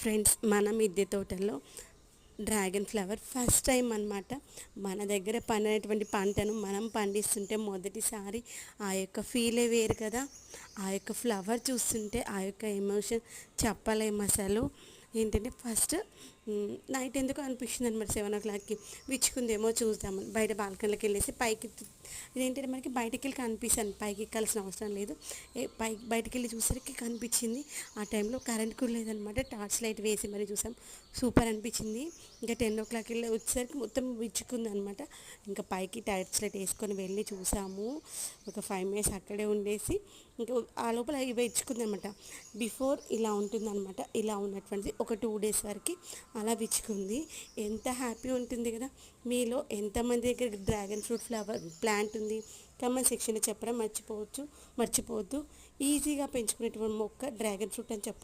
Friends, మన మిద్దె తోటలో డ్రాగన్ ఫ్లవర్ ఫస్ట్ టైం అన్నమాట. మన దగ్గర పండినటువంటి పంటను మనం పండిస్తుంటే మొదటిసారి ఆ యొక్క ఫీలే వేరు కదా. ఆ యొక్క ఫ్లవర్ చూస్తుంటే ఆ యొక్క ఎమోషన్ చెప్పలేము అసలు. ఏంటంటే ఫస్ట్ నైట్ ఎందుకు అనిపించింది అనమాట, 7 o'clockకి విచ్చుకుందేమో చూద్దామని బయట బాల్కనీలోకి వెళ్ళేసి పైకి. ఇదేంటంటే మనకి బయటికి వెళ్ళి కనిపిస్తాను, పైకి ఎక్కాల్సిన అవసరం లేదు. బయటికి వెళ్ళి చూసరికి కనిపించింది. ఆ టైంలో కరెంట్ కూడా లేదనమాట, టార్చ్ లైట్ వేసి మరి చూసాం. సూపర్ అనిపించింది. ఇంకా 10 o'clock వెళ్ళి వచ్చేసరికి మొత్తం విచ్చుకుంది అనమాట. ఇంకా పైకి టార్చ్ లైట్ వేసుకొని వెళ్ళి చూసాము. ఒక 5 minutes అక్కడే ఉండేసి ఇంకా ఆ లోపల ఇవి విచ్చుకుంది అనమాట. బిఫోర్ ఇలా ఉంటుందన్నమాట, ఇలా ఉన్నటువంటిది ఒక 2 days వరకు అలా విచ్చుకుంది. ఎంత హ్యాపీ ఉంటుంది కదా. మీలో ఎంతమంది దగ్గర డ్రాగన్ ఫ్రూట్ ఫ్లవర్ ప్లాంట్ ఉంది, కామెంట్ సెక్షన్లో చెప్పడం మర్చిపోవద్దు. ఈజీగా పెంచుకునేటువంటి మొక్క డ్రాగన్ ఫ్రూట్ అని చెప్పొచ్చు.